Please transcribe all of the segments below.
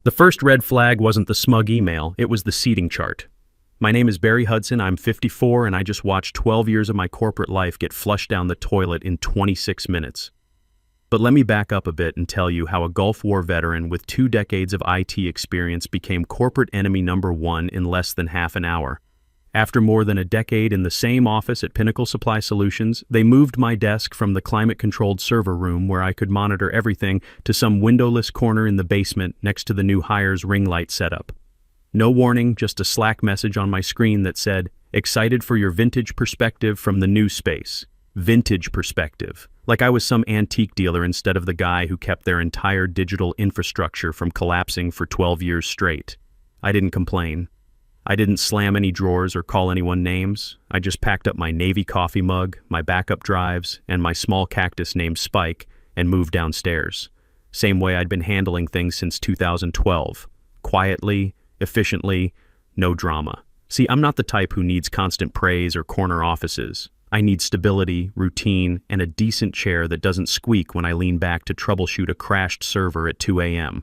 The first red flag wasn't the smug email, it was the seating chart. My name is Barry Hudson, I'm 54, and I just watched 12 years of my corporate life get flushed down the toilet in 26 minutes. But let me back up a bit and tell you how a Gulf War veteran with 2 decades of IT experience became corporate enemy number 1 in less than half an hour. After more than a decade in the same office at Pinnacle Supply Solutions, they moved my desk from the climate-controlled server room where I could monitor everything to some windowless corner in the basement next to the new hire's ring light setup. No warning, just a Slack message on my screen that said, "Excited for your vintage perspective from the new space." Vintage perspective. Like I was some antique dealer instead of the guy who kept their entire digital infrastructure from collapsing for 12 years straight. I didn't complain. I didn't slam any drawers or call anyone names. I just packed up my Navy coffee mug, my backup drives, and my small cactus named Spike and moved downstairs. Same way I'd been handling things since 2012. Quietly, efficiently, no drama. See, I'm not the type who needs constant praise or corner offices. I need stability, routine, and a decent chair that doesn't squeak when I lean back to troubleshoot a crashed server at 2 a.m.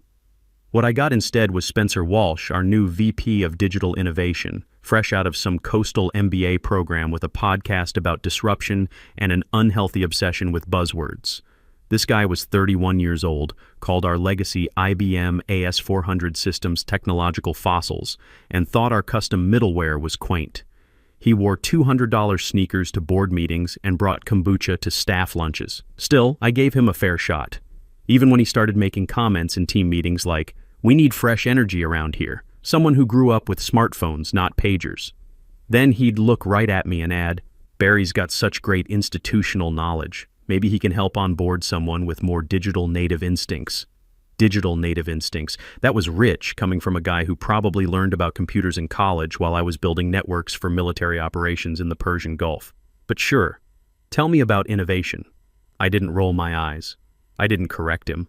What I got instead was Spencer Walsh, our new VP of Digital Innovation, fresh out of some coastal MBA program with a podcast about disruption and an unhealthy obsession with buzzwords. This guy was 31 years old, called our legacy IBM AS400 systems technological fossils, and thought our custom middleware was quaint. He wore $200 sneakers to board meetings and brought kombucha to staff lunches. Still, I gave him a fair shot. Even when he started making comments in team meetings like, "We need fresh energy around here," someone who grew up with smartphones, not pagers. Then he'd look right at me and add, "Barry's got such great institutional knowledge. Maybe he can help onboard someone with more digital native instincts." Digital native instincts. That was rich, coming from a guy who probably learned about computers in college while I was building networks for military operations in the Persian Gulf. But sure, tell me about innovation. I didn't roll my eyes. I didn't correct him.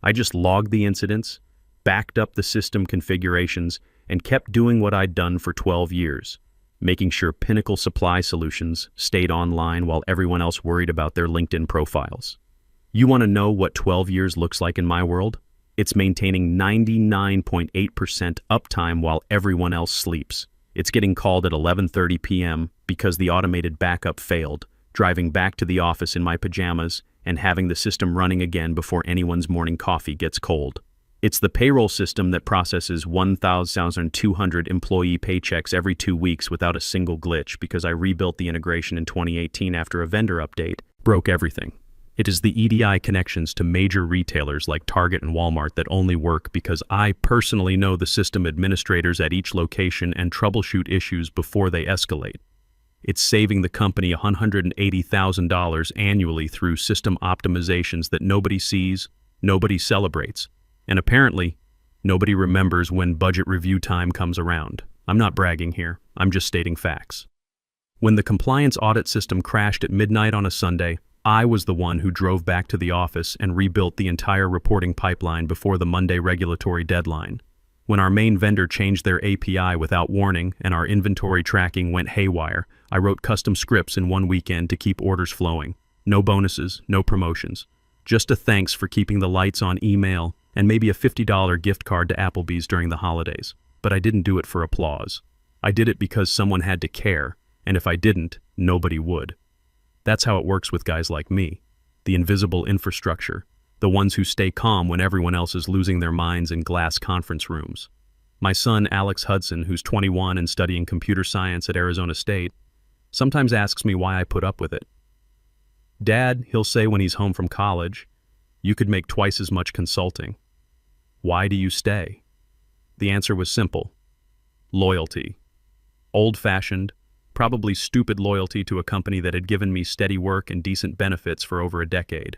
I just logged the incidents, backed up the system configurations, and kept doing what I'd done for 12 years, making sure Pinnacle Supply Solutions stayed online while everyone else worried about their LinkedIn profiles. You want to know what 12 years looks like in my world? It's maintaining 99.8% uptime while everyone else sleeps. It's getting called at 11:30 p.m. because the automated backup failed, driving back to the office in my pajamas and having the system running again before anyone's morning coffee gets cold. It's the payroll system that processes 1,200 employee paychecks every 2 weeks without a single glitch because I rebuilt the integration in 2018 after a vendor update broke everything. It is the EDI connections to major retailers like Target and Walmart that only work because I personally know the system administrators at each location and troubleshoot issues before they escalate. It's saving the company $180,000 annually through system optimizations that nobody sees, nobody celebrates, and apparently, nobody remembers when budget review time comes around. I'm not bragging here, I'm just stating facts. When the compliance audit system crashed at midnight on a Sunday, I was the one who drove back to the office and rebuilt the entire reporting pipeline before the Monday regulatory deadline. When our main vendor changed their API without warning and our inventory tracking went haywire, I wrote custom scripts in one weekend to keep orders flowing. No bonuses, no promotions. Just a thanks for keeping the lights on email and maybe a $50 gift card to Applebee's during the holidays. But I didn't do it for applause. I did it because someone had to care, and if I didn't, nobody would. That's how it works with guys like me, the invisible infrastructure, the ones who stay calm when everyone else is losing their minds in glass conference rooms. My son, Alex Hudson, who's 21 and studying computer science at Arizona State, sometimes asks me why I put up with it. "Dad," he'll say when he's home from college, "you could make twice as much consulting. Why do you stay?" The answer was simple. Loyalty. Old-fashioned, probably stupid loyalty to a company that had given me steady work and decent benefits for over a decade.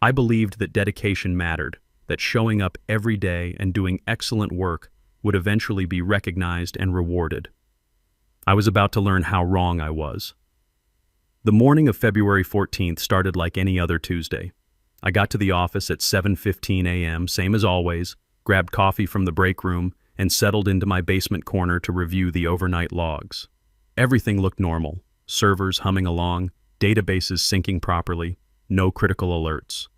I believed that dedication mattered, that showing up every day and doing excellent work would eventually be recognized and rewarded. I was about to learn how wrong I was. The morning of February 14th started like any other Tuesday. I got to the office at 7:15 a.m., same as always, grabbed coffee from the break room, and settled into my basement corner to review the overnight logs. Everything looked normal, servers humming along, databases syncing properly, no critical alerts.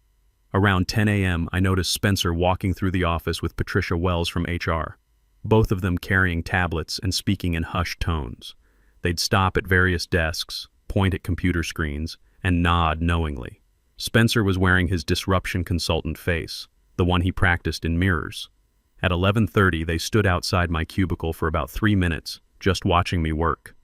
Around 10 a.m., I noticed Spencer walking through the office with Patricia Wells from HR, both of them carrying tablets and speaking in hushed tones. They'd stop at various desks, point at computer screens, and nod knowingly. Spencer was wearing his disruption consultant face, the one he practiced in mirrors. At 11:30, they stood outside my cubicle for about 3 minutes, just watching me work.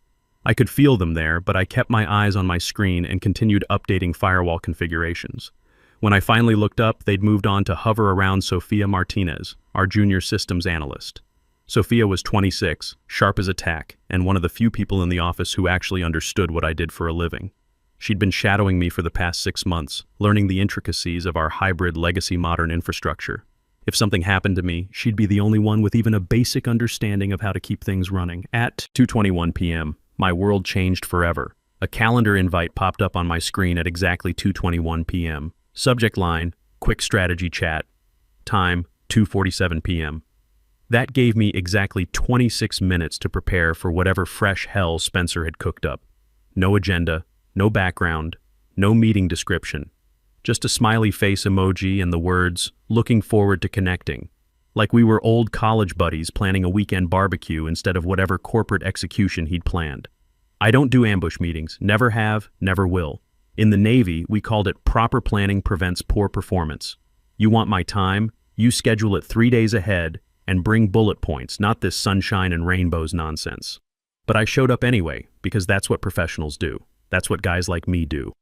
I could feel them there, but I kept my eyes on my screen and continued updating firewall configurations. When I finally looked up, they'd moved on to hover around Sophia Martinez, our junior systems analyst. Sophia was 26, sharp as a tack, and one of the few people in the office who actually understood what I did for a living. She'd been shadowing me for the past 6 months, learning the intricacies of our hybrid legacy modern infrastructure. If something happened to me, she'd be the only one with even a basic understanding of how to keep things running. At 2:21 p.m., my world changed forever. A calendar invite popped up on my screen at exactly 2:21 p.m. Subject line, quick strategy chat. Time, 2:47 p.m. That gave me exactly 26 minutes to prepare for whatever fresh hell Spencer had cooked up. No agenda, no background, no meeting description. Just a smiley face emoji and the words, "Looking forward to connecting." Like we were old college buddies planning a weekend barbecue instead of whatever corporate execution he'd planned. I don't do ambush meetings, never have, never will. In the Navy, we called it proper planning prevents poor performance. You want my time? You schedule it 3 days ahead and bring bullet points, not this sunshine and rainbows nonsense. But I showed up anyway, because that's what professionals do. That's what guys like me do.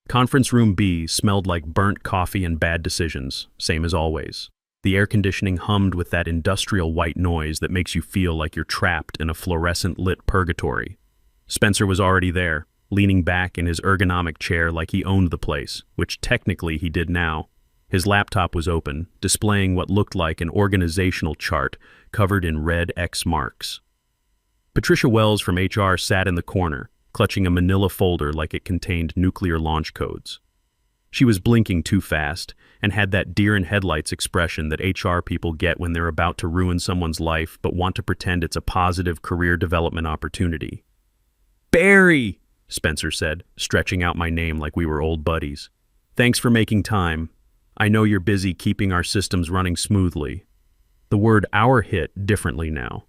Conference room B smelled like burnt coffee and bad decisions, same as always. The air conditioning hummed with that industrial white noise that makes you feel like you're trapped in a fluorescent-lit purgatory. Spencer was already there, leaning back in his ergonomic chair like he owned the place, which technically he did now. His laptop was open, displaying what looked like an organizational chart covered in red X marks. Patricia Wells from HR sat in the corner, clutching a manila folder like it contained nuclear launch codes. She was blinking too fast and had that deer-in-headlights expression that HR people get when they're about to ruin someone's life but want to pretend it's a positive career development opportunity. "Barry!" Spencer said, stretching out my name like we were old buddies. "Thanks for making time. I know you're busy keeping our systems running smoothly." The word "our" hit differently now.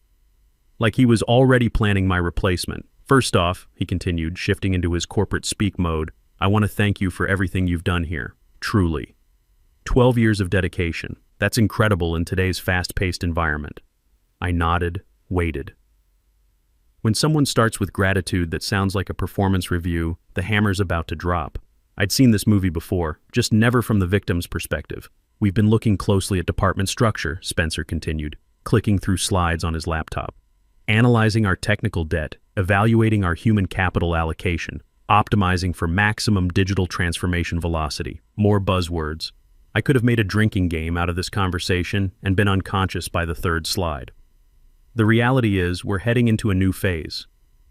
Like he was already planning my replacement. "First off," he continued, shifting into his corporate speak mode, "I want to thank you for everything you've done here. Truly. 12 years of dedication. That's incredible in today's fast-paced environment." I nodded, waited. When someone starts with gratitude that sounds like a performance review, the hammer's about to drop. I'd seen this movie before, just never from the victim's perspective. "We've been looking closely at department structure," Spencer continued, clicking through slides on his laptop. "Analyzing our technical debt, evaluating our human capital allocation, optimizing for maximum digital transformation velocity." More buzzwords. I could have made a drinking game out of this conversation and been unconscious by the third slide. The reality is we're heading into a new phase.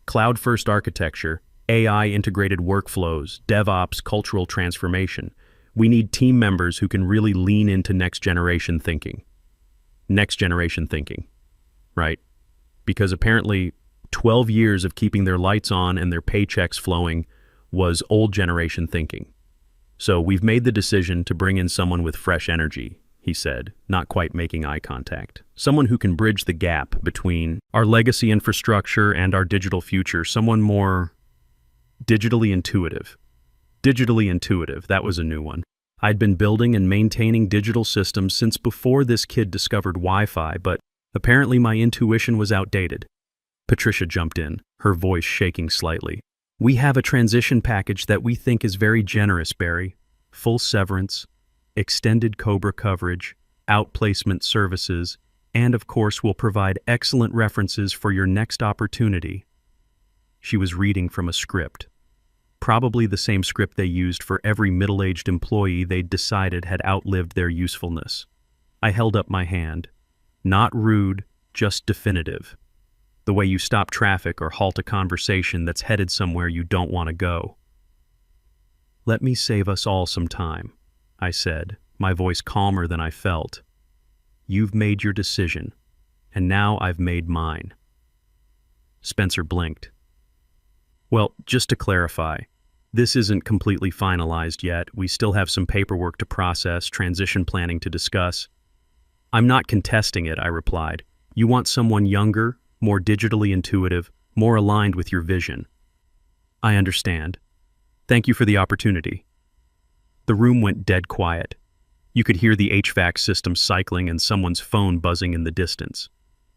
Cloud-first architecture, AI-integrated workflows, DevOps, cultural transformation. We need team members who can really lean into next-generation thinking. Next-generation thinking, right? Because apparently 12 years of keeping their lights on and their paychecks flowing was old-generation thinking. "So we've made the decision to bring in someone with fresh energy," he said, not quite making eye contact. "Someone who can bridge the gap between our legacy infrastructure and our digital future. Someone more digitally intuitive." Digitally intuitive, that was a new one. I'd been building and maintaining digital systems since before this kid discovered Wi-Fi, but apparently my intuition was outdated. Patricia jumped in, her voice shaking slightly. "We have a transition package that we think is very generous, Barry. Full severance, extended COBRA coverage, outplacement services, and of course we'll provide excellent references for your next opportunity." She was reading from a script. Probably the same script they used for every middle-aged employee they'd decided had outlived their usefulness. I held up my hand. Not rude, just definitive. The way you stop traffic or halt a conversation that's headed somewhere you don't want to go. "Let me save us all some time," I said, my voice calmer than I felt. "You've made your decision, and now I've made mine." Spencer blinked. "Well, just to clarify, This isn't completely finalized yet. We still have some paperwork to process, transition planning to discuss. I'm not contesting it, I replied. You want someone younger, more digitally intuitive, more aligned with your vision. I understand. Thank you for the opportunity. The room went dead quiet. You could hear the HVAC system cycling and someone's phone buzzing in the distance.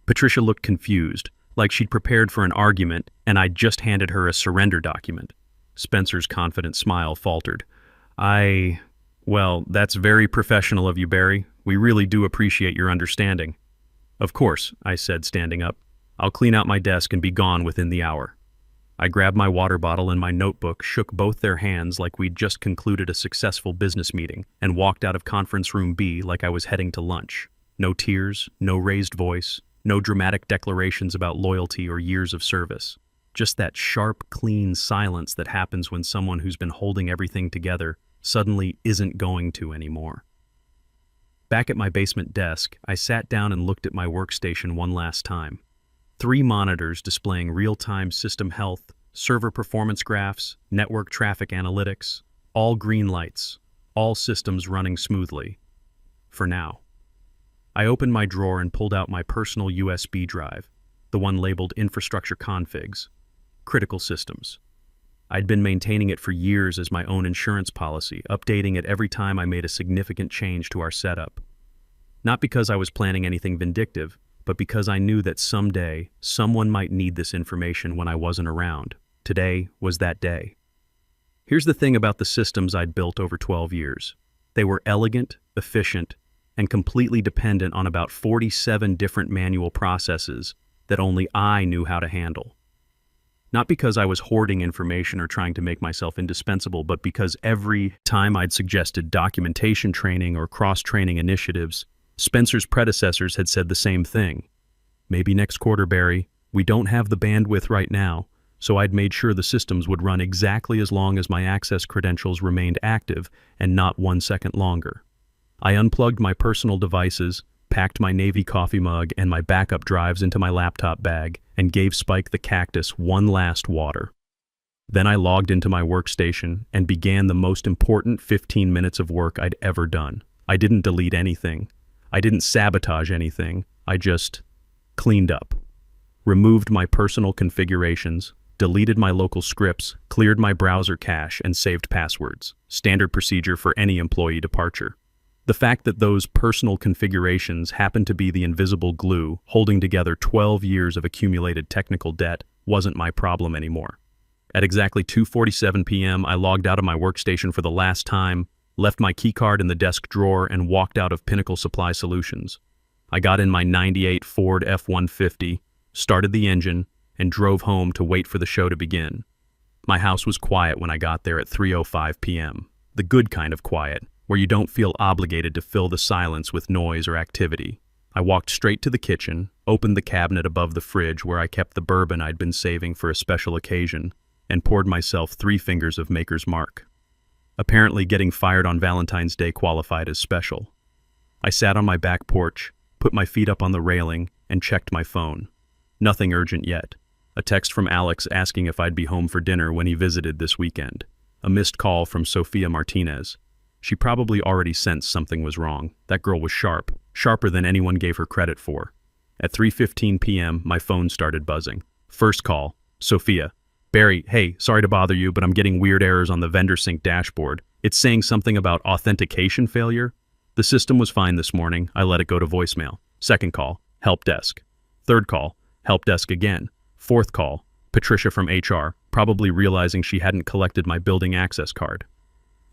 Patricia looked confused, like she'd prepared for an argument and I'd just handed her a surrender document. Spencer's confident smile faltered. Well, that's very professional of you, Barry. We really do appreciate your understanding. Of course, I said, standing up. I'll clean out my desk and be gone within the hour. I grabbed my water bottle and my notebook, shook both their hands like we'd just concluded a successful business meeting, and walked out of conference room B like I was heading to lunch. No tears, no raised voice, no dramatic declarations about loyalty or years of service. Just that sharp, clean silence that happens when someone who's been holding everything together suddenly isn't going to anymore. Back at my basement desk, I sat down and looked at my workstation one last time. 3 monitors displaying real-time system health, server performance graphs, network traffic analytics, all green lights, all systems running smoothly. For now. I opened my drawer and pulled out my personal USB drive, the one labeled Infrastructure Configs, Critical Systems. I'd been maintaining it for years as my own insurance policy, updating it every time I made a significant change to our setup. Not because I was planning anything vindictive, but because I knew that someday someone might need this information when I wasn't around. Today was that day. Here's the thing about the systems I'd built over 12 years. They were elegant, efficient, and completely dependent on about 47 different manual processes that only I knew how to handle. Not because I was hoarding information or trying to make myself indispensable, but because every time I'd suggested documentation training or cross-training initiatives, Spencer's predecessors had said the same thing. Maybe next quarter, Barry. We don't have the bandwidth right now, so I'd made sure the systems would run exactly as long as my access credentials remained active and not 1 second longer. I unplugged my personal devices, packed my Navy coffee mug and my backup drives into my laptop bag, and gave Spike the cactus one last water. Then I logged into my workstation and began the most important 15 minutes of work I'd ever done. I didn't delete anything. I didn't sabotage anything. I just cleaned up. Removed my personal configurations, deleted my local scripts, cleared my browser cache, and saved passwords. Standard procedure for any employee departure. The fact that those personal configurations happened to be the invisible glue holding together 12 years of accumulated technical debt wasn't my problem anymore. At exactly 2:47 p.m., I logged out of my workstation for the last time, left my keycard in the desk drawer, and walked out of Pinnacle Supply Solutions. I got in my '98 Ford F-150, started the engine, and drove home to wait for the show to begin. My house was quiet when I got there at 3:05 p.m. The good kind of quiet, where you don't feel obligated to fill the silence with noise or activity. I walked straight to the kitchen, opened the cabinet above the fridge where I kept the bourbon I'd been saving for a special occasion, and poured myself 3 fingers of Maker's Mark. Apparently getting fired on Valentine's Day qualified as special. I sat on my back porch, put my feet up on the railing, and checked my phone. Nothing urgent yet. A text from Alex asking if I'd be home for dinner when he visited this weekend. A missed call from Sophia Martinez. She probably already sensed something was wrong. That girl was sharp, sharper than anyone gave her credit for. At 3:15 p.m., my phone started buzzing. First call, Sophia. Barry, hey, sorry to bother you, but I'm getting weird errors on the vendor sync dashboard. It's saying something about authentication failure. The system was fine this morning. I let it go to voicemail. Second call, help desk. Third call, help desk again. Fourth call, Patricia from HR, probably realizing she hadn't collected my building access card.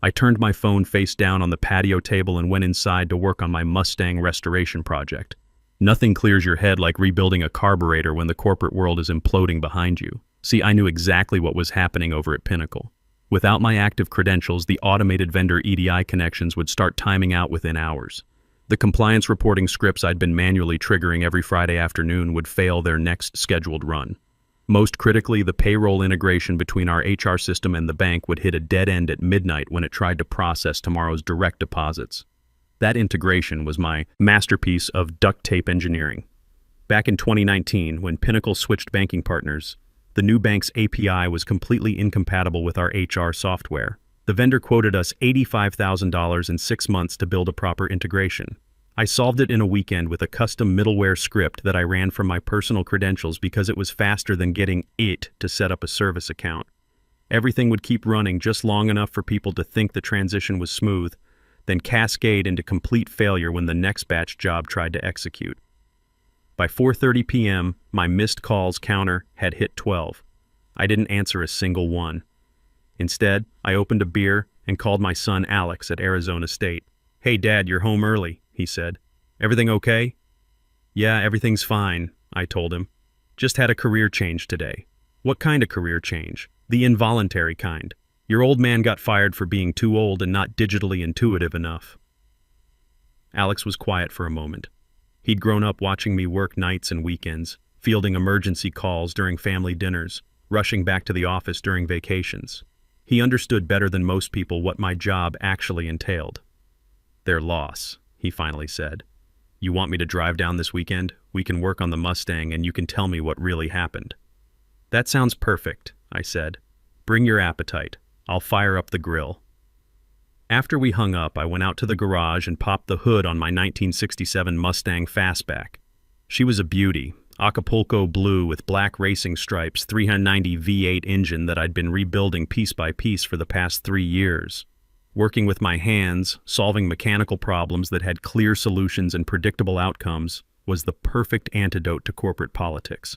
I turned my phone face down on the patio table and went inside to work on my Mustang restoration project. Nothing clears your head like rebuilding a carburetor when the corporate world is imploding behind you. See, I knew exactly what was happening over at Pinnacle. Without my active credentials, the automated vendor EDI connections would start timing out within hours. The compliance reporting scripts I'd been manually triggering every Friday afternoon would fail their next scheduled run. Most critically, the payroll integration between our HR system and the bank would hit a dead end at midnight when it tried to process tomorrow's direct deposits. That integration was my masterpiece of duct tape engineering. Back in 2019, when Pinnacle switched banking partners, The new bank's API was completely incompatible with our HR software. The vendor quoted us $85,000 in 6 months to build a proper integration. I solved it in a weekend with a custom middleware script that I ran from my personal credentials because it was faster than getting it to set up a service account. Everything would keep running just long enough for people to think the transition was smooth, then cascade into complete failure when the next batch job tried to execute. By 4:30 p.m., my missed calls counter had hit 12. I didn't answer a single one. Instead, I opened a beer and called my son Alex at Arizona State. "Hey Dad, you're home early," he said. "Everything okay?" "Yeah, everything's fine," I told him. "Just had a career change today." "What kind of career change?" "The involuntary kind. Your old man got fired for being too old and not digitally intuitive enough." Alex was quiet for a moment. He'd grown up watching me work nights and weekends, fielding emergency calls during family dinners, rushing back to the office during vacations. He understood better than most people what my job actually entailed. "Their loss," he finally said. "You want me to drive down this weekend? We can work on the Mustang and you can tell me what really happened." "That sounds perfect," I said. "Bring your appetite. I'll fire up the grill." After we hung up, I went out to the garage and popped the hood on my 1967 Mustang Fastback. She was a beauty, Acapulco blue with black racing stripes, 390 V8 engine that I'd been rebuilding piece by piece for the past 3 years. Working with my hands, solving mechanical problems that had clear solutions and predictable outcomes, was the perfect antidote to corporate politics.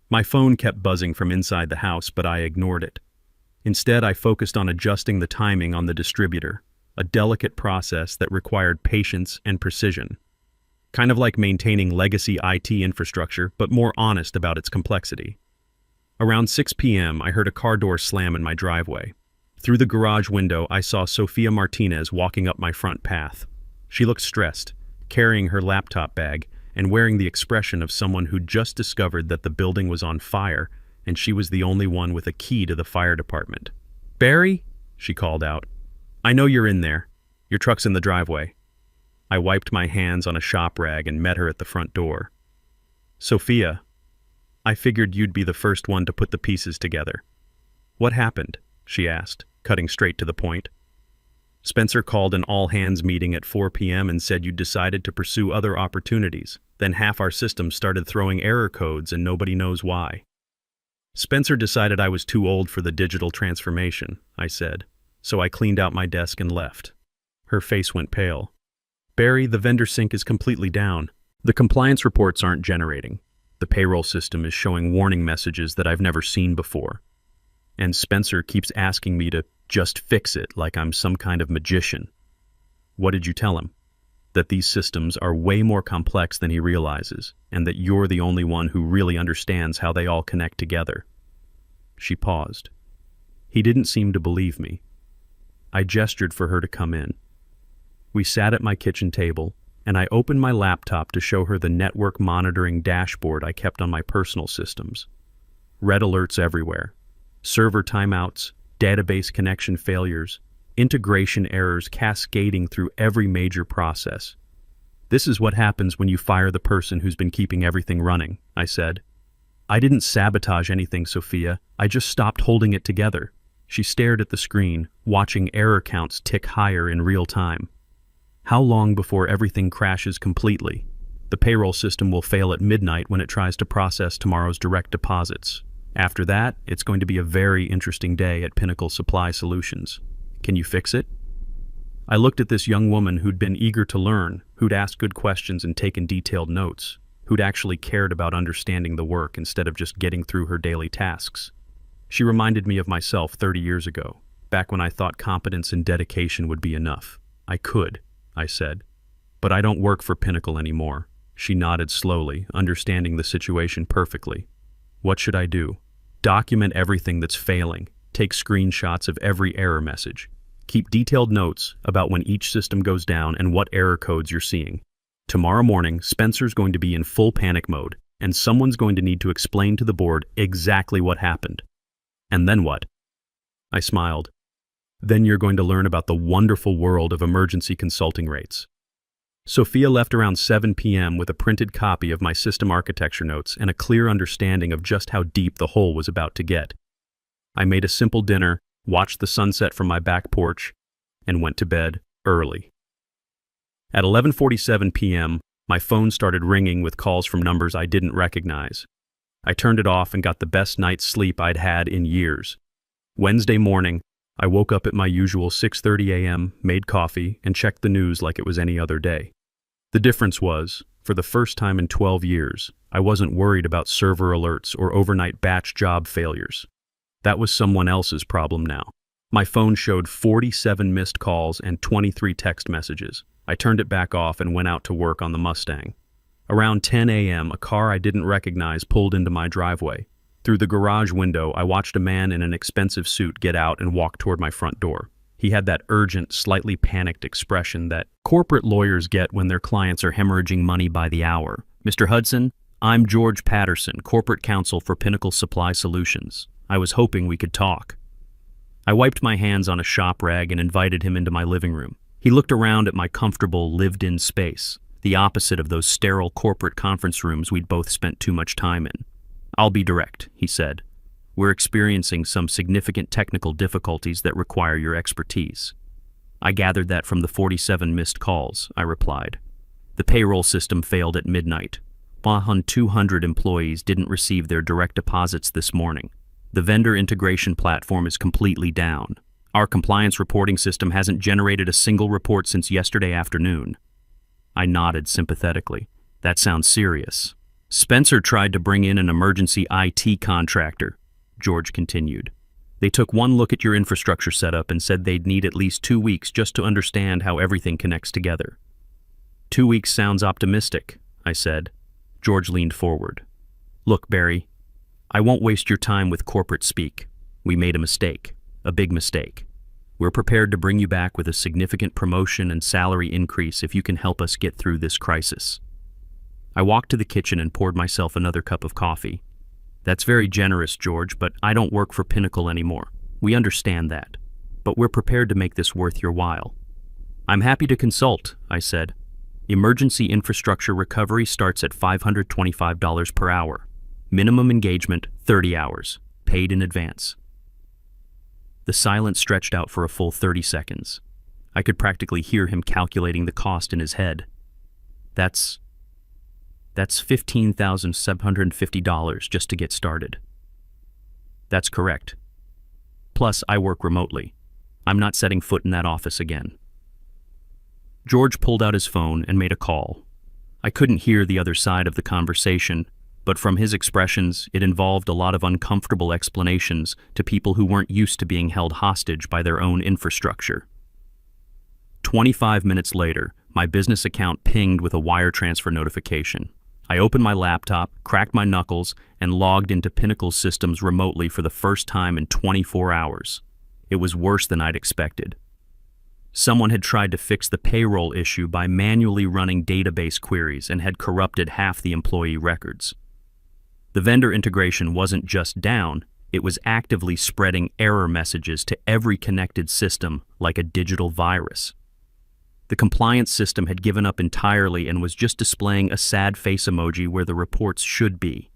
My phone kept buzzing from inside the house, but I ignored it. Instead, I focused on adjusting the timing on the distributor, a delicate process that required patience and precision. Kind of like maintaining legacy IT infrastructure, but more honest about its complexity. Around 6 p.m., I heard a car door slam in my driveway. Through the garage window, I saw Sofia Martinez walking up my front path. She looked stressed, carrying her laptop bag and wearing the expression of someone who'd just discovered that the building was on fire and she was the only one with a key to the fire department. "Barry?" she called out. "I know you're in there. Your truck's in the driveway." I wiped my hands on a shop rag and met her at the front door. "Sophia, I figured you'd be the first one to put the pieces together." "What happened?" she asked, cutting straight to the point. "Spencer called an all-hands meeting at 4 p.m. and said you'd decided to pursue other opportunities. Then half our systems started throwing error codes and nobody knows why." "Spencer decided I was too old for the digital transformation," I said, so I cleaned out my desk and left. Her face went pale. "Barry, the vendor sync is completely down. The compliance reports aren't generating. The payroll system is showing warning messages that I've never seen before. And Spencer keeps asking me to just fix it like I'm some kind of magician." "What did you tell him?" "That these systems are way more complex than he realizes, and that you're the only one who really understands how they all connect together." She paused. He didn't seem to believe me. I gestured for her to come in. We sat at my kitchen table, and I opened my laptop to show her the network monitoring dashboard I kept on my personal systems. Red alerts everywhere. Server timeouts, database connection failures, integration errors cascading through every major process. "This is what happens when you fire the person who's been keeping everything running," I said. "I didn't sabotage anything, Sophia. I just stopped holding it together." She stared at the screen, watching error counts tick higher in real time. "How long before everything crashes completely? The payroll system will fail at midnight when it tries to process tomorrow's direct deposits. After that, it's going to be a very interesting day at Pinnacle Supply Solutions. Can you fix it?" I looked at this young woman who'd been eager to learn, who'd asked good questions and taken detailed notes, who'd actually cared about understanding the work instead of just getting through her daily tasks. She reminded me of myself 30 years ago, back when I thought competence and dedication would be enough. "I could," I said. "But I don't work for Pinnacle anymore." She nodded slowly, understanding the situation perfectly. "What should I do?" "Document everything that's failing. Take screenshots of every error message. Keep detailed notes about when each system goes down and what error codes you're seeing. Tomorrow morning, Spencer's going to be in full panic mode, and someone's going to need to explain to the board exactly what happened." "And then what?" I smiled. "Then you're going to learn about the wonderful world of emergency consulting rates." Sophia left around 7 p.m. with a printed copy of my system architecture notes and a clear understanding of just how deep the hole was about to get. I made a simple dinner, watched the sunset from my back porch, and went to bed early. At 11:47 p.m., my phone started ringing with calls from numbers I didn't recognize. I turned it off and got the best night's sleep I'd had in years. Wednesday morning, I woke up at my usual 6:30 a.m., made coffee, and checked the news like it was any other day. The difference was, for the first time in 12 years, I wasn't worried about server alerts or overnight batch job failures. That was someone else's problem now. My phone showed 47 missed calls and 23 text messages. I turned it back off and went out to work on the Mustang. Around 10 a.m., a car I didn't recognize pulled into my driveway. Through the garage window, I watched a man in an expensive suit get out and walk toward my front door. He had that urgent, slightly panicked expression that corporate lawyers get when their clients are hemorrhaging money by the hour. "Mr. Hudson, I'm George Patterson, corporate counsel for Pinnacle Supply Solutions. I was hoping we could talk." I wiped my hands on a shop rag and invited him into my living room. He looked around at my comfortable, lived-in space, the opposite of those sterile corporate conference rooms we'd both spent too much time in. "I'll be direct," he said. "We're experiencing some significant technical difficulties that require your expertise." "I gathered that from the 47 missed calls," I replied. "The payroll system failed at midnight. 200 employees didn't receive their direct deposits this morning. The vendor integration platform is completely down. Our compliance reporting system hasn't generated a single report since yesterday afternoon." I nodded sympathetically. "That sounds serious." "Spencer tried to bring in an emergency IT contractor," George continued. "They took one look at your infrastructure setup and said they'd need at least 2 weeks just to understand how everything connects together." 2 weeks sounds optimistic," I said. George leaned forward. "Look, Barry, I won't waste your time with corporate speak. We made a mistake. A big mistake. We're prepared to bring you back with a significant promotion and salary increase if you can help us get through this crisis." I walked to the kitchen and poured myself another cup of coffee. "That's very generous, George, but I don't work for Pinnacle anymore. We understand that. But we're prepared to make this worth your while." "I'm happy to consult," I said. "Emergency infrastructure recovery starts at $525 per hour. Minimum engagement, 30 hours. Paid in advance." The silence stretched out for a full 30 seconds. I could practically hear him calculating the cost in his head. That's $15,750 just to get started." "That's correct. Plus, I work remotely. I'm not setting foot in that office again." George pulled out his phone and made a call. I couldn't hear the other side of the conversation, but from his expressions, it involved a lot of uncomfortable explanations to people who weren't used to being held hostage by their own infrastructure. 25 minutes later, my business account pinged with a wire transfer notification. I opened my laptop, cracked my knuckles, and logged into Pinnacle's systems remotely for the first time in 24 hours. It was worse than I'd expected. Someone had tried to fix the payroll issue by manually running database queries and had corrupted half the employee records. The vendor integration wasn't just down, it was actively spreading error messages to every connected system like a digital virus. The compliance system had given up entirely and was just displaying a sad face emoji where the reports should be.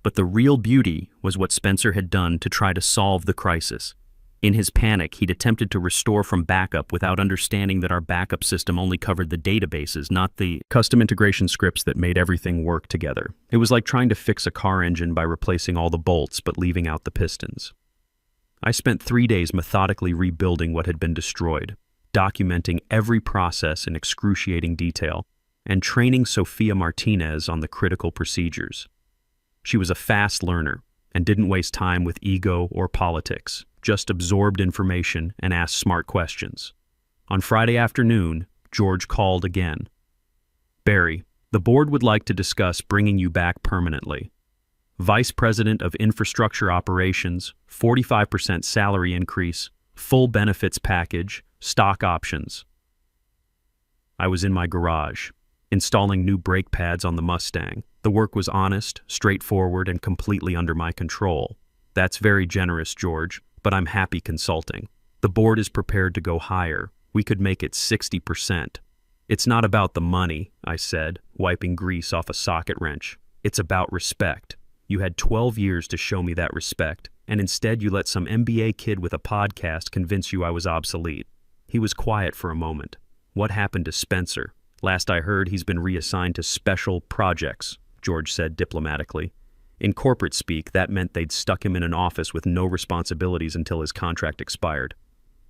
But the real beauty was what Spencer had done to try to solve the crisis. In his panic, he'd attempted to restore from backup without understanding that our backup system only covered the databases, not the custom integration scripts that made everything work together. It was like trying to fix a car engine by replacing all the bolts but leaving out the pistons. I spent 3 days methodically rebuilding what had been destroyed, documenting every process in excruciating detail, and training Sophia Martinez on the critical procedures. She was a fast learner and didn't waste time with ego or politics, just absorbed information and asked smart questions. On Friday afternoon, George called again. "Barry, the board would like to discuss bringing you back permanently. Vice President of Infrastructure Operations, 45% salary increase, full benefits package, stock options." I was in my garage, installing new brake pads on the Mustang. The work was honest, straightforward, and completely under my control. "That's very generous, George, but I'm happy consulting. The board is prepared to go higher. We could make it 60%. It's not about the money, I said, wiping grease off a socket wrench. It's about respect. You had 12 years to show me that respect, and instead you let some MBA kid with a podcast convince you I was obsolete. He was quiet for a moment. What happened to Spencer? Last I heard, he's been reassigned to special projects, George said diplomatically. In corporate speak, that meant they'd stuck him in an office with no responsibilities until his contract expired.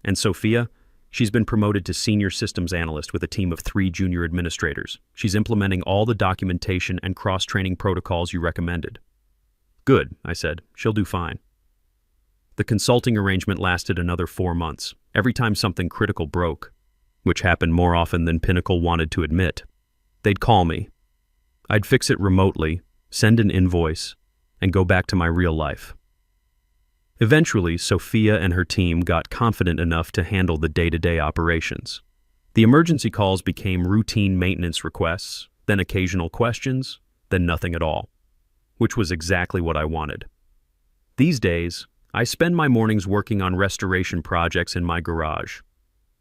And Sophia? She's been promoted to senior systems analyst with a team of 3 junior administrators. She's implementing all the documentation and cross-training protocols you recommended. Good, I said. She'll do fine. The consulting arrangement lasted another 4 months. Every time something critical broke, which happened more often than Pinnacle wanted to admit, they'd call me. I'd fix it remotely, send an invoice, and go back to my real life. Eventually, Sophia and her team got confident enough to handle the day-to-day operations. The emergency calls became routine maintenance requests, then occasional questions, then nothing at all, which was exactly what I wanted. These days, I spend my mornings working on restoration projects in my garage.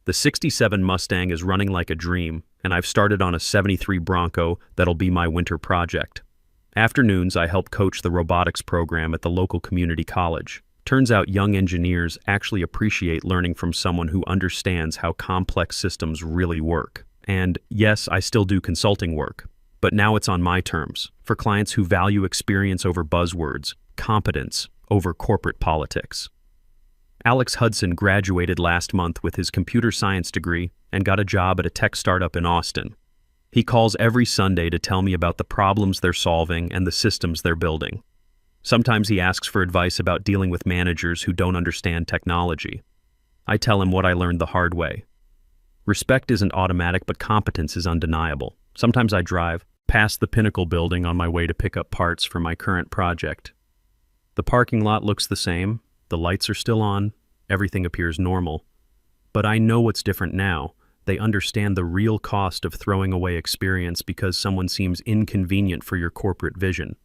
The 67 Mustang is running like a dream, and I've started on a 73 Bronco that'll be my winter project. Afternoons, I help coach the robotics program at the local community college. Turns out young engineers actually appreciate learning from someone who understands how complex systems really work. And yes, I still do consulting work, but now it's on my terms, for clients who value experience over buzzwords, competence over corporate politics. Alex Hudson graduated last month with his computer science degree and got a job at a tech startup in Austin. He calls every Sunday to tell me about the problems they're solving and the systems they're building. Sometimes he asks for advice about dealing with managers who don't understand technology. I tell him what I learned the hard way. Respect isn't automatic, but competence is undeniable. Sometimes I drive past the Pinnacle building on my way to pick up parts for my current project. The parking lot looks the same, the lights are still on, everything appears normal. But I know what's different now. They understand the real cost of throwing away experience because someone seems inconvenient for your corporate vision.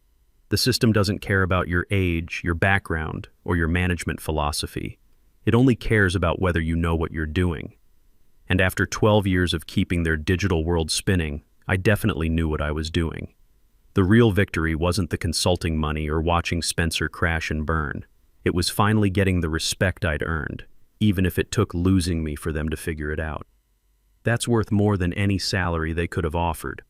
The system doesn't care about your age, your background, or your management philosophy. It only cares about whether you know what you're doing. And after 12 years of keeping their digital world spinning, I definitely knew what I was doing. The real victory wasn't the consulting money or watching Spencer crash and burn. It was finally getting the respect I'd earned, even if it took losing me for them to figure it out. That's worth more than any salary they could have offered.